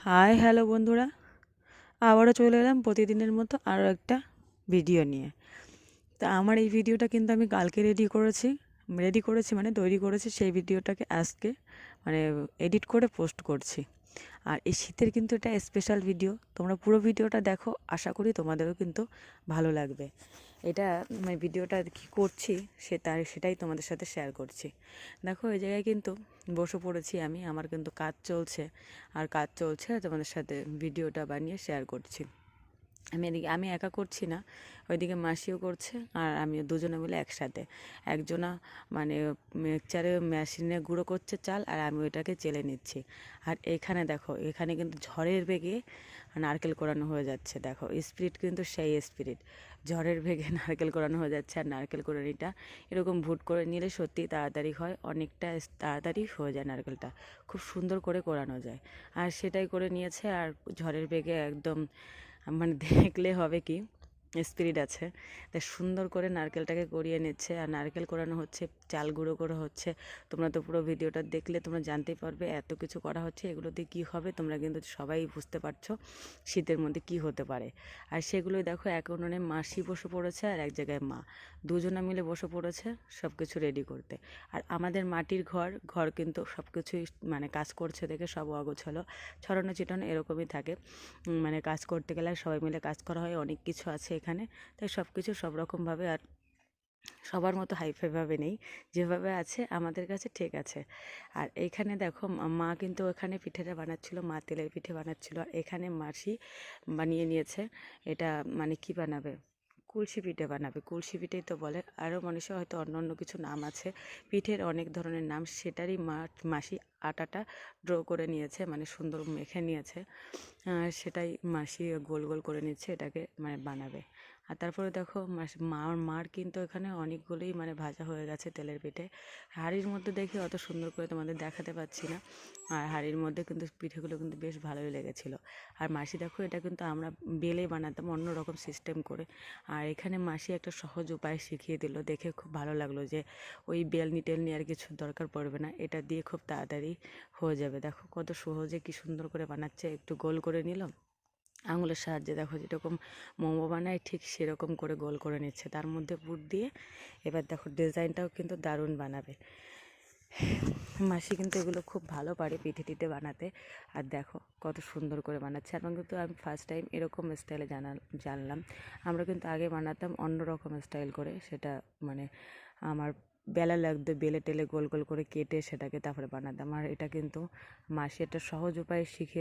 Hi hello বন্ধুরা, আবারও চলে এলাম প্রতিদিনের মতো আরও একটা ভিডিও নিয়ে। তা আমার এই ভিডিওটা কিন্তু আমি কালকে রেডি করেছি মানে তৈরি করেছি। সেই ভিডিওটাকে আজকে মানে এডিট করে পোস্ট করছি। আর এই শীতের কিন্তু এটা স্পেশাল ভিডিও, তোমরা পুরো ভিডিওটা দেখো, আশা করি তোমাদেরও কিন্তু ভালো লাগবে। এটা মানে ভিডিওটা কী করছি সেটাই তোমাদের সাথে শেয়ার করছি। দেখো এই জায়গায় কিন্তু বসে পড়েছি আমি, আমার কিন্তু কাজ চলছে আর তোমাদের সাথে ভিডিওটা বানিয়ে শেয়ার করছি। আমি একা করছি না, ওইদিকে মাসিও করছে আর আমিও, দুজনে মিলে একসাথে। একজনা মানে মিক্সচারে মেশিনে গুঁড়ো করছে চাল, আর আমি ওইটাকে চেলে নিচ্ছি। আর এখানে দেখো, এখানে কিন্তু ঝড়ের বেগে নারকেল কোড়ানো হয়ে যাচ্ছে। দেখো স্পিরিট কিন্তু সেই স্পিরিট, ঝড়ের বেগে নারকেল কোড়ানো হয়ে যাচ্ছে। আর নারকেল কোড়ানিটা এরকম ভুট করে নিলে সত্যি তাড়াতাড়ি হয়, অনেকটা তাড়াতাড়ি হয়ে যায়, নারকেলটা খুব সুন্দর করে কোড়ানো যায়। আর সেটাই করে নিয়েছে। আর ঝড়ের বেগে একদম মানে দেখলে হবে কি স্পিরিট আছে, তাই সুন্দর করে নারকেলটাকে গড়িয়ে নিচ্ছে। আর নারকেল কোড়ানো হচ্ছে, চাল গুঁড়ো করা হচ্ছে। তোমরা তো পুরো ভিডিওটা দেখলে তোমরা জানতেই পারবে এত কিছু করা হচ্ছে, এগুলোতে কি হবে তোমরা কিন্তু সবাই বুঝতে পারছো শীতের মধ্যে কি হতে পারে। আর সেগুলোই দেখো, এক উনুনে মাসি বসে পড়েছে আর এক জায়গায় মা, দুজনে মিলে বসে পড়েছে সব কিছু রেডি করতে। আর আমাদের মাটির ঘর কিন্তু সব কিছুই মানে কাজ করছে দেখে সব অগোছালো, ছড়ানো ছিটানো এরকমই থাকে। মানে কাজ করতে গেলে সবাই মিলে কাজ করা হয়, অনেক কিছু আছে এখানে। তাই সব কিছু সব রকমভাবে, আর সবার মতো হাইফাইভাবে নেই, যেভাবে আছে আমাদের কাছে ঠিক আছে। আর এইখানে দেখো মা কিন্তু ওখানে পিঠেটা বানাচ্ছিল, মা তেলের পিঠে বানাচ্ছিল। আর এখানে মাসি বানিয়ে নিয়েছে এটা, মানে কি বানাবে, কুলসি পিঠে বানাবে। কুলসি পিঠেই তো বলে, আরও মানুষের হয়তো অন্য অন্য কিছু নাম আছে, পিঠের অনেক ধরনের নাম। সেটারই মাসি আটাটা ড্র করে নিয়েছে, মানে সুন্দর মেখে নিয়েছে। সেটাই মাসি গোল গোল করে নিচ্ছে, এটাকে মানে বানাবে। আর তারপরে দেখো মার কিন্তু এখানে অনেকগুলোই মানে ভাজা হয়ে গেছে তেলের পিঠে। হাঁড়ির মধ্যে দেখে অত সুন্দর করে তোমাদের দেখাতে পাচ্ছি না, আর হাঁড়ির মধ্যে কিন্তু পিঠেগুলো কিন্তু বেশ ভালোই লেগেছিলো। আর মাসি দেখো, এটা কিন্তু আমরা বেলে বানাতাম অন্য রকম সিস্টেম করে, আর এখানে মাসি একটা সহজ উপায় শিখিয়ে দিল, দেখে খুব ভালো লাগলো যে ওই বেলনি টেলনি আর কিছু দরকার পড়বে না, এটা দিয়ে খুব তাড়াতাড়ি হয়ে যাবে। দেখো কত সহজে কি সুন্দর করে বানাচ্ছে, একটু গোল করে নিলাম আঙুলের সাহায্যে, দেখো যেরকম মোমো বানায় ঠিক সেরকম করে গোল করে নিচ্ছে, তার মধ্যে পুর দিয়ে। এবার দেখো ডিজাইনটাও কিন্তু দারুণ বানাবে। মাসি কিন্তু এগুলো খুব ভালো পারে পিঠে টিঠে বানাতে। আর দেখো কত সুন্দর করে বানাচ্ছে। এবং কিন্তু আমি ফার্স্ট টাইম এরকম স্টাইলে জানলাম। আমরা কিন্তু আগে বানাতাম অন্য রকম স্টাইল করে, সেটা মানে আমার বেলা লাগতো, বেলে টেলে গোল গোল করে কেটে সেটাকে তারপরে বানাতাম। আর এটা কিন্তু মাসি একটা সহজ উপায়ে শিখে